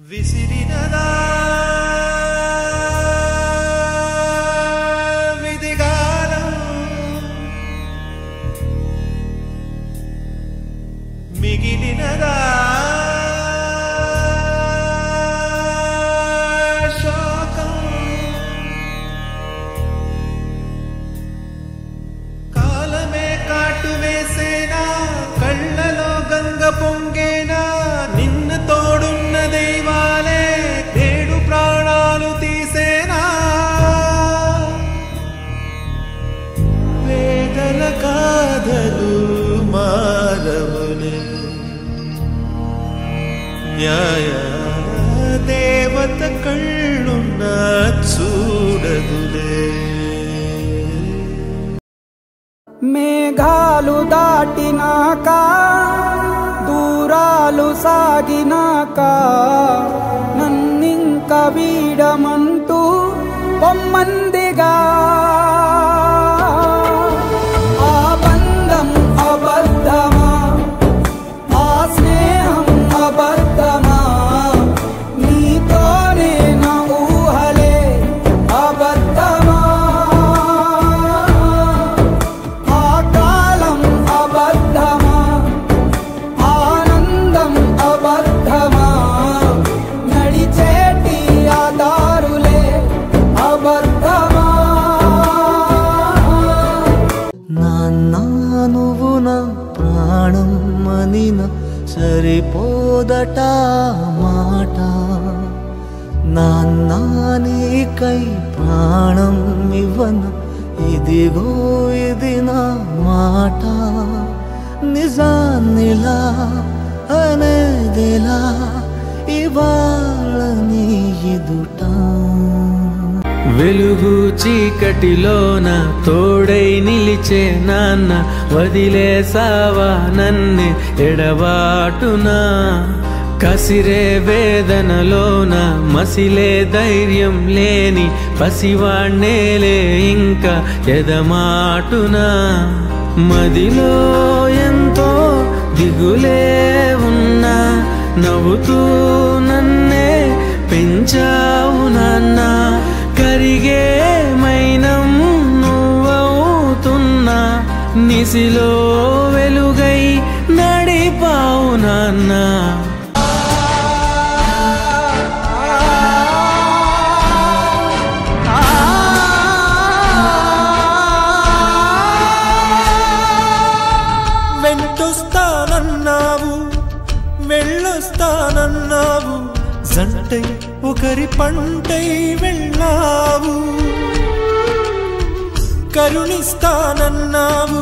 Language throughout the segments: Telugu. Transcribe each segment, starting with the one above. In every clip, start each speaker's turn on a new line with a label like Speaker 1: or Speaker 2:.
Speaker 1: విసిరినదా విధిగాలం మిగిలినదా శోకం కాలమే కాటు వేసేనా కళ్ళలో గంగ పొంగేనా నిన్ను తోడున్న దైవాలే నేడు ప్రాణాలు తీసేనా వేదల కాదలు మానవులే న్యాయ దేవత కళ్ళున్న చూడదులే
Speaker 2: మేఘాలు దాటినాక దూరాలు సాగినాక నన్నింక వీడమంటూ పొమ్మందిగా ఆ బంధం అబద్ధమా ఆ స్నేహం అబద్ధమా నీతోనే నా ఊహలే అబద్ధమా సరిపోదట మాట నాన్న నీకై ప్రాణం ఇవ్వన ఇదిగో ఇది నా మాట నిజాన్నిలా అనేదిలా ఇవాళ నీ ఎదుట
Speaker 3: వెలుగు చీకటిలోన తోడై నిలిచే నాన్న వదిలేసావా నన్నే ఎడబాటునా కసిరే వేదనలోన మసిలే ధైర్యం లేని పసివాణ్ణేలే ఇంకా ఎదమాటునా మదిలో ఎంతో దిగులే ఉన్నా నవ్వుతూ నన్నే పెంచావు నాన్న కరిగే మైనం నువ్వవుతున్నా నిసిలో వెలుగై నడిపావు నాన్న
Speaker 1: వెంటొస్తానన్నావు వెళ్ళొస్తానన్నావు జంటై ఒకరి పంటై వెళ్ళావు కరుణిస్తానన్నావు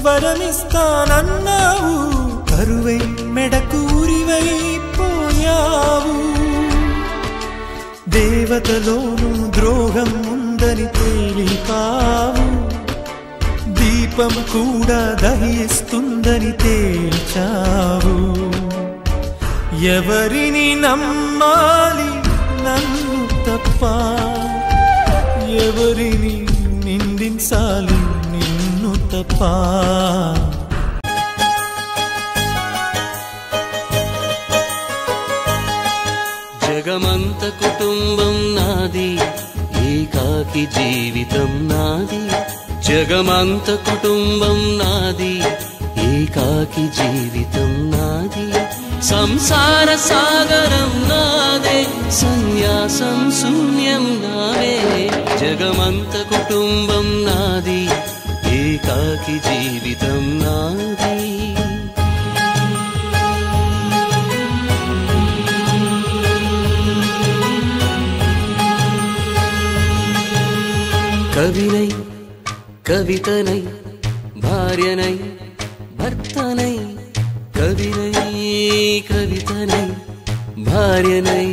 Speaker 1: వరమిస్తానన్నావు కరువై మెడకూరివై పోయావు దేవతలోనూ ద్రోహం ఉందని తేలిపావు దీపం కూడా దహిస్తుందని తేల్చావు ఎవరిని నమ్మాలి నన్ను తప్ప ఎవరిని నిందించాలి నిన్ను తప్ప
Speaker 4: జగమంత కుటుంబం నాది ఏకాకి జీవితం నాది జగమంత కుటుంబం నాది ఏకాకి జీవితం నాది సంసార సాగరం నాదే సన్యాసం శూన్యం నావే జగమంత కుటుంబం నాది ఏకాకి జీవితం నాది కవినై కవితనై భార్యనై భర్తనై కవినై కవితనై భార్యనై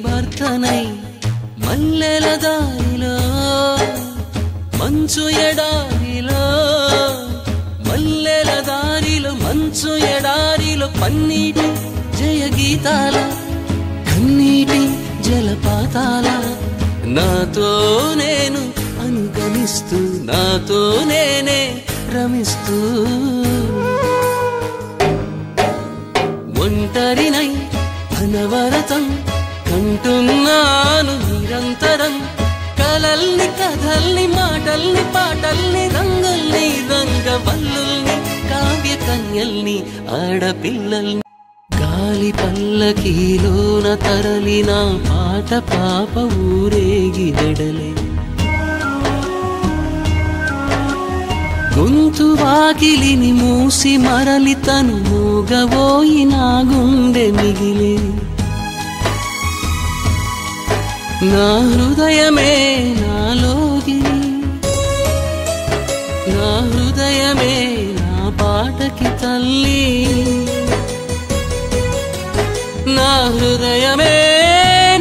Speaker 4: భర్తనై మల్లెల దారిలో మంచు ఎడారిలో మల్లెల దారిలో మంచు ఎడారిలో పన్నీటి జయ గీతాల కన్నీటి జలపాతాల నాతో నేను అనుగమిస్తూ నాతో నేనే రమిస్తూ ఒంటరినై అనవరతం కంటున్నాను నిరంతరం కలల్ని కథల్ని మాటల్ని పాటల్ని రంగుల్ని రంగవల్లుల్ని కావ్య కన్యల్ని ఆడపిల్లల్ని గాలి పల్లకీలోన తరలిన పాట పాప ఊరేగి వెడలే గొంతు వాకిలిని మూసి మరలి తను మూగబోయి నా గుండె మిగిలే నా హృదయమే నాలోగిలి నా హృదయమే నా పాటకి తల్లి నా హృదయమే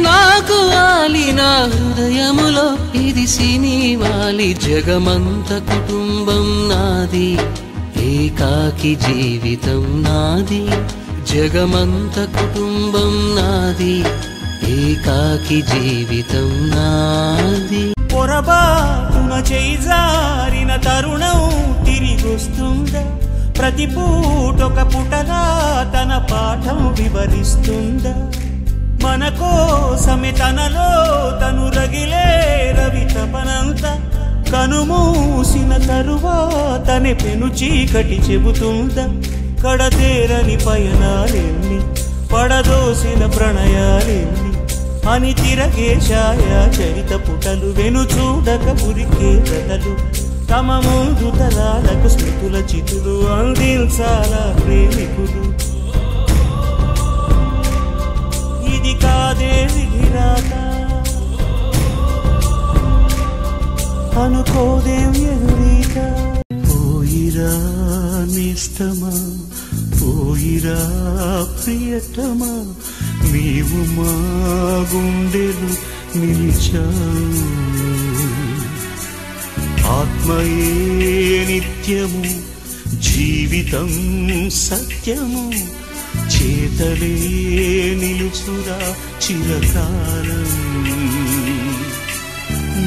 Speaker 4: నాకు వాలి నా హృదయములో ఇది సినివాలి జగమంత కుటుంబం నాది ఏకాకి జీవితం నాది జగమంత కుటుంబం నాది ఏకాకి జీవితం నాది
Speaker 1: పొరబాటున చేజారిన తరుణం తిరిగొస్తుందా ప్రతి పూటొక పుటగా తన పాఠం వివరిస్తుందా మన కోసమే తనలో తను రగిలే రవి తపనంత కనుమూసిన తరువాతనే పెను చీకటి చెబుతుందా కడతేరని పయనాలెన్ని పడదోసిన ప్రణయాలెన్ని అని తిరగే ఛాయా చరిత పుటలు వెను చూడక ఉరికే కథలు తమ ముందు తరాలకు స్మృతుల చితులు అందించాలా ప్రేమికులు ఇది కాదే విధిరాత అనుకోదేం ఎదురీత పోయిరా నిష్టమా పోయిరా ప్రియతమా నీవు మా గుండెలు నిలిచావు ఆత్మయే నిత్యము జీవితం సత్యము చేతలే నిలుచురా చిరకాలం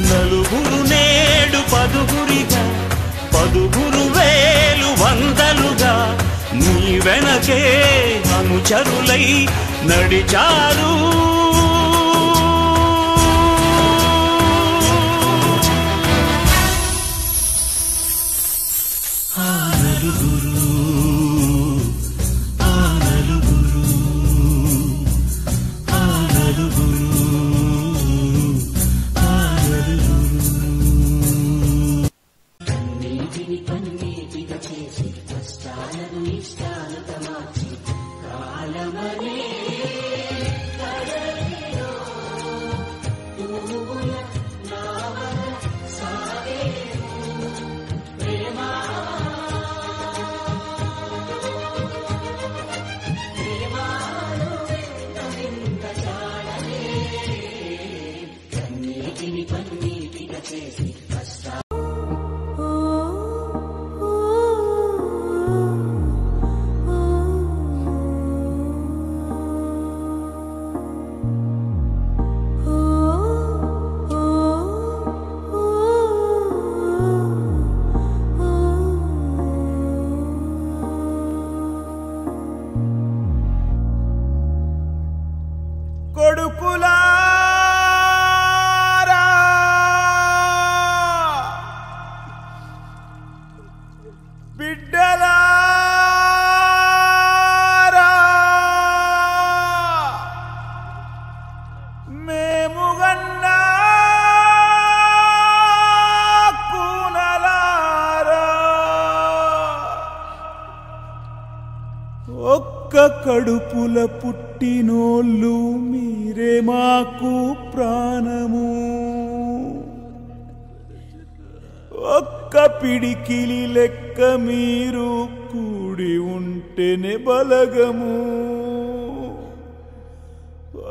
Speaker 1: నలుగురు నేడు పదుగురిగా పదుగురు వేలు వందలుగా నీ వెనకే అనుచరులై నడిచారు కడుపుల పుట్టినోళ్ళు మీరే మాకు ప్రాణము ఒక్క పిడికిలి లెక్క మీరు కూడి ఉంటేనే బలగము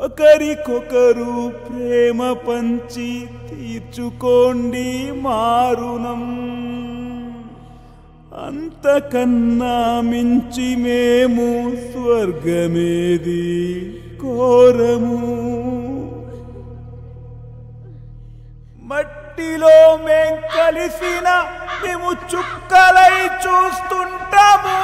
Speaker 1: ఒకరికొకరు ప్రేమ పంచి తీర్చుకోండి మారుణం అంతకన్నా మించి మేము స్వర్గమేది కోరము మట్టిలో మేం కలిసిన మేము చుక్కలై చూస్తుంటాము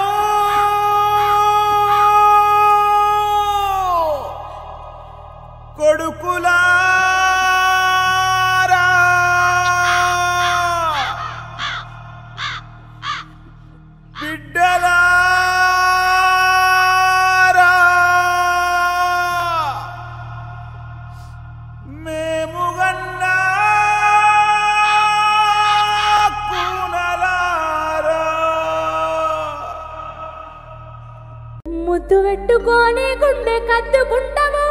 Speaker 5: అద్దుకుంటావు,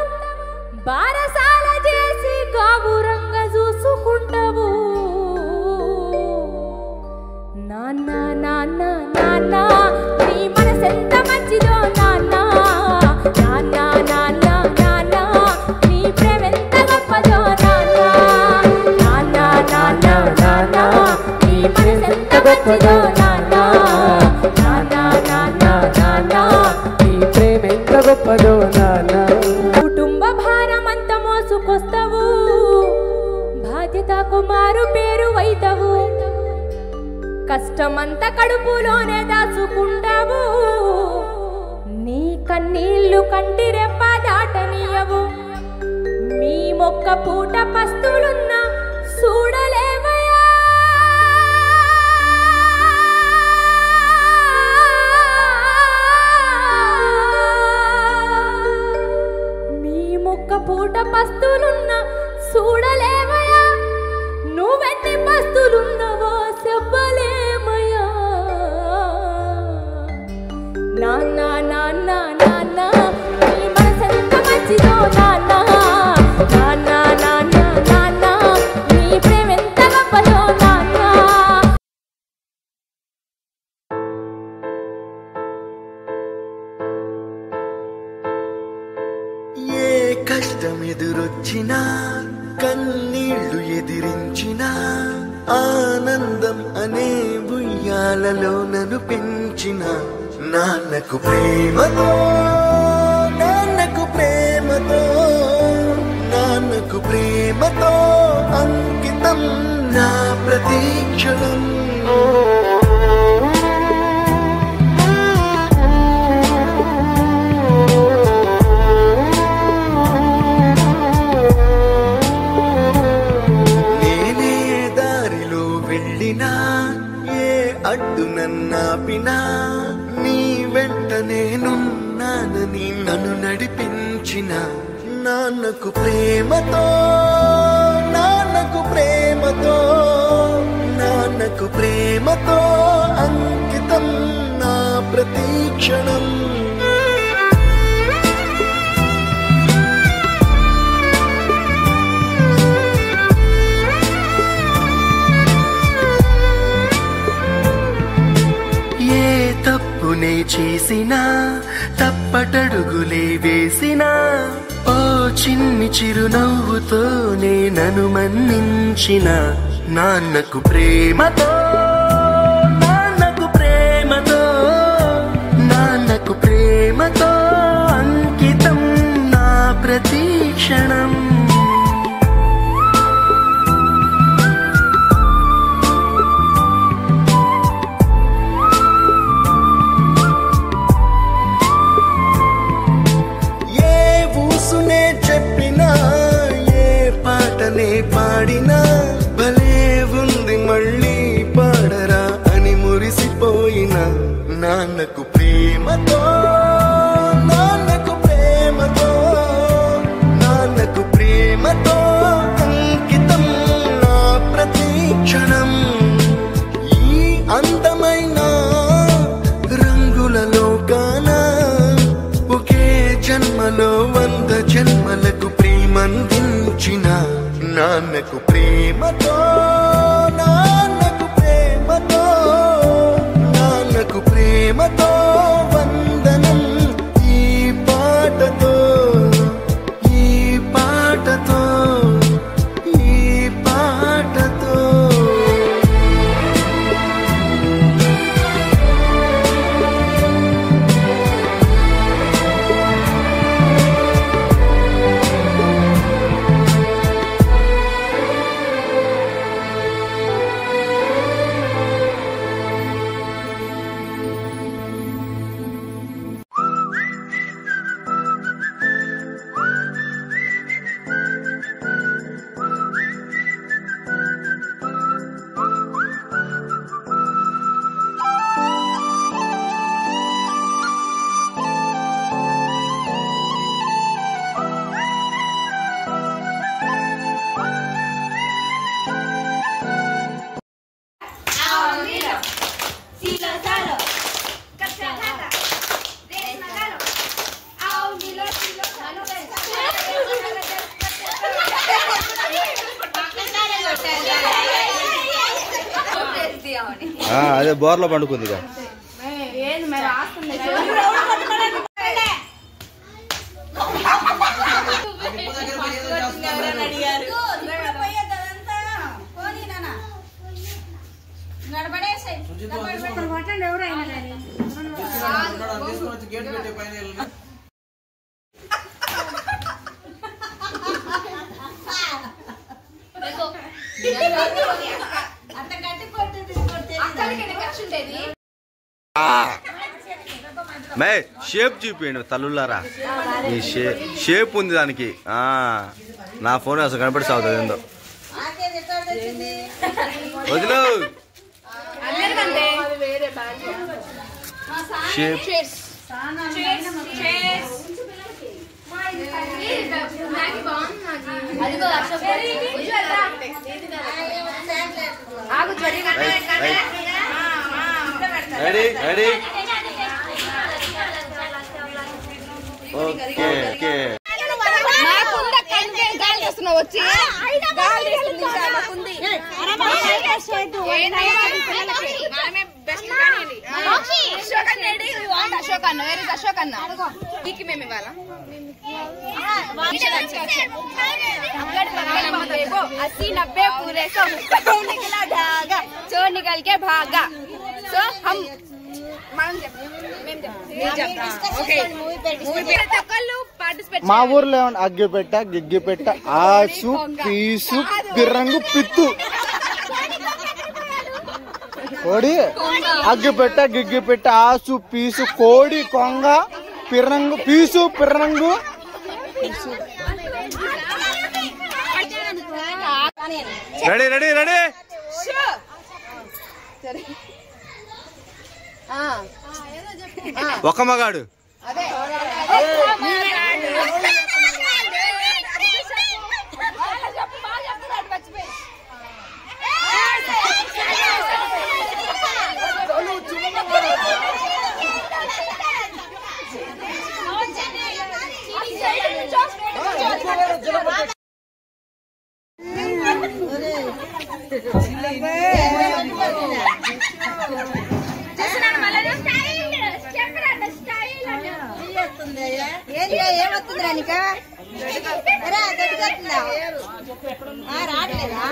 Speaker 5: బారసాల చేసి గాబురంగా చూసుకుంటావు. నాన్న నాన్న నాన్న నీ మనసెంత మంచిదో నాన్న, నాన్న నాన్న నాన్న నీ ప్రేమెంత గొప్పదో నాన్న, నాన్న నాన్న నాన్న నీ మనసెంత గొప్పదో నాన్న, నాన్న నాన్న నాన్న నీ ప్రేమెంత గొప్పదో నాన్న. కుటుంబ భారమంత మోసుకొస్తావు, బాధ్యతకు మారు పేరు వైతవు, కష్టమంతా కడుపులోనే దాచుకుంటావు, నీ కన్నీళ్లు కంటి రెప్ప దాటనీయవు, మీ మొక్క పూట పస్తులున్నా చూడలేవయా. మీ మొక్క పూట పస్తులున్నా చూడలేవయా, నువ్వెన్ని పస్తులున్నవో చెప్పలేమయ్యా. నాన్న నాన్న నాన్న నీ మనసెంత మంచిదో నాన్న, నాన్న నాన్న నాన్న నీ ప్రేమెంత గొప్పదో నాన్న.
Speaker 2: ఏ కష్టం ఎదురొచ్చినా, కన్నీళ్లు ఎదిరించిన, ఆనందం అనే ఉయ్యాలలో నన్ను పెంచిన నాన్నకు ప్రేమతో, నాన్నకు ప్రేమతో, నాన్నకు ప్రేమతో అంకితం నా ప్రతీక్షణం. అడ్డు నన్నాపినా నీ వెంట నేనున్నానని నన్ను నడిపించిన నాన్నకు ప్రేమతో, నాన్నకు ప్రేమతో, నాన్నకు ప్రేమతో అంకితం నా ప్రతీక్షణం. తప్పునే చేసినా, తప్పటడుగులే వేసినా, ఓ చిన్ని చిరునవ్వుతోనే నన్ను మన్నించిన నాన్నకు ప్రేమతో, నాన్నకు ప్రేమతో, నాన్నకు ప్రేమతో అంకితం నా ప్రతీక్షణం. పాడినా భలే ఉంది మళ్ళీ పాడరా అని మురిసిపోయిన నాన్నకు ప్రేమతో, నాన్నకు ప్రేమతో, నాన్నకు ప్రేమతో అంకితం నా ప్రతీక్షణం. ఈ అందమైన రంగుల లోకాన ఒకే జన్మలో 100 జన్మలకు ప్రేమందించిన నాన్నకు ప్రేమతో, నాన్నకు ప్రేమతో, నాన్నకు ప్రేమతో వందనం. ఈ పాటతో, ఈ పాటతో, ఈ పాటతో.
Speaker 6: అదే బోర్లో పండుకుందిగా. మే షేప్ చూపించండి తల్లులారా. ఈ షేప్ ఉంది దానికి. నా ఫోన్ అసలు కనపడి సాగుతుంది ఏందో. వదిలో shape ready ready okay okay.
Speaker 5: వచ్చి మేము ఇవ్వాలా अस्सी 90 पूरे 100 निकला धागा जो निकल के भागा सो हम
Speaker 7: మా ఊర్లో అగ్గిపెట్ట గిగ్గిపెట్ట ఆసు పీసు పిర్రంగు పిత్తు కోడి అగ్గిపెట్ట గిగ్గిపెట్ట ఆసు పీసు కోడి కొంగ పిర్రంగు పీసు పిర్రంగు
Speaker 6: రెడీ రెడీ రెడీ. ఒక మగాడు
Speaker 5: ఏమవుతుందిరా నీకు రావట్లేదా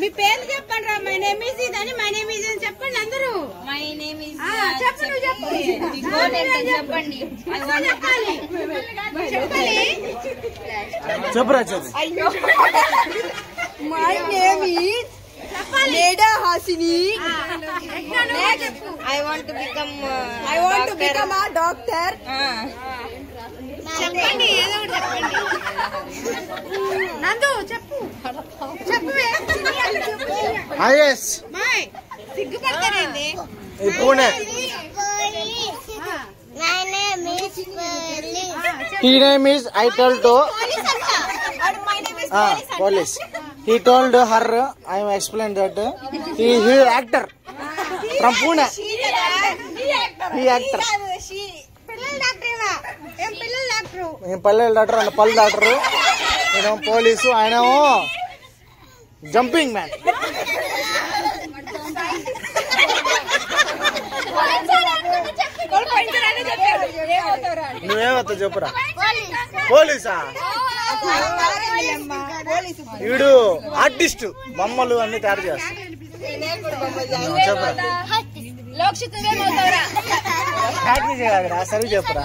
Speaker 5: మీ పేరు చెప్పండి రా. మై నేమ్ ఈజ్ ఇదని మై నేమ్ ఈజ్ అని చెప్పండి అందరూ. మై నేమ్ ఈజ్ చెప్పండి
Speaker 7: చెప్పరా
Speaker 5: అయ్యో మై నేమ్ ఈజ్ లేడా Hasini. I want to become a doctor. చెప్పండి ఏదో ఒకటి చెప్పండి. నందు చెప్పు చెప్పు
Speaker 7: ఐఎస్
Speaker 5: సిగ్గుపడతానండి.
Speaker 7: Pune. His name is I told to police. He told her I am explained that he is actor from Pune. He actor. పిల్లల డాక్టర్ అండ్ పళ్ళు డాక్టర్. నేను పోలీసు ఆయన జంపింగ్ మ్యాన్. నువ్వేమవుతావు చెప్పురా. పోలీసా? వీడు ఆర్టిస్ట్ బొమ్మలు అన్ని తయారు చేస్తా. చెప్పురా. సరే చెప్పురా.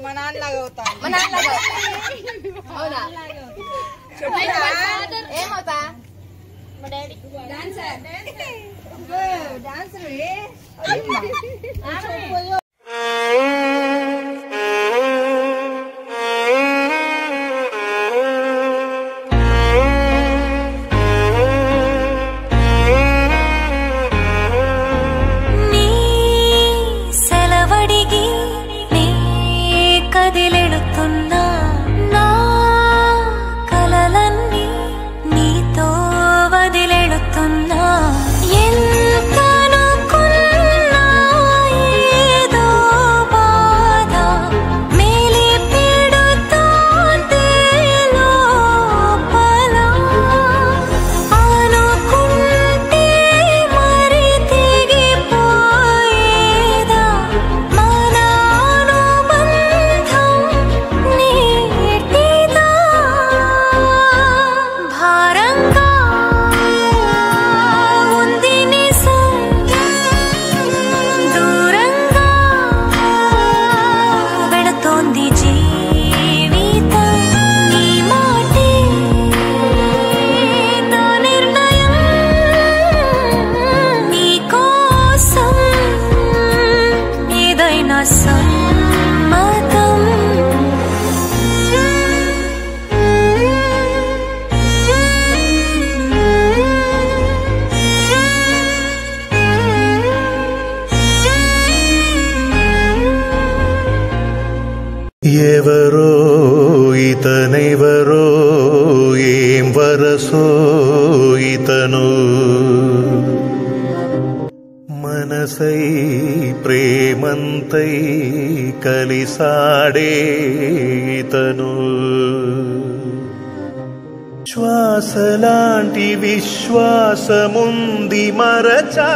Speaker 5: మా నాన్నలాగా అవుతా. ఏమవుతా? డాన్సర్.
Speaker 8: కలలన్నీ నీతో వదిలేడుతున్నా ఎవరో ఇతనెవరో ఏం వరసో ఇతను మనసై ప్రేమంతై కలిసాడే ఇతను శ్వాసలాంటి విశ్వాసముంది మరచా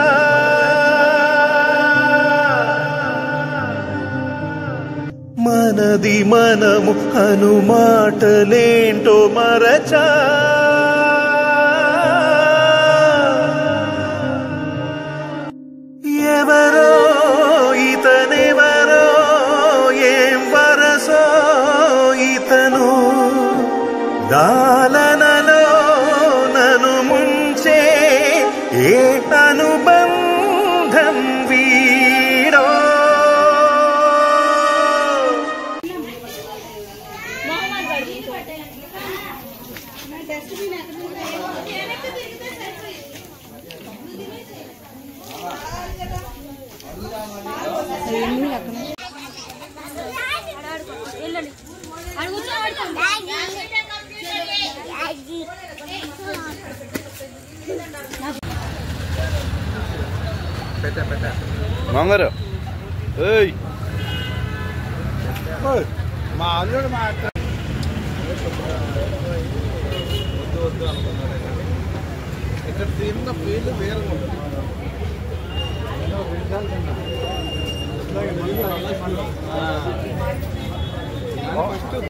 Speaker 8: మనది మనము అనుమాటలేంటో మరచా ఎవరో ఇతనెవరో ఏం వరసో ఇతను దాలనలో నను ముంచే ఏ అనుబంధం వీడో
Speaker 6: మంగారు ఏయ్
Speaker 1: మా అల్లుడు ఇక్కడ తిన్న పేర్లు వేరే ఉంటుంది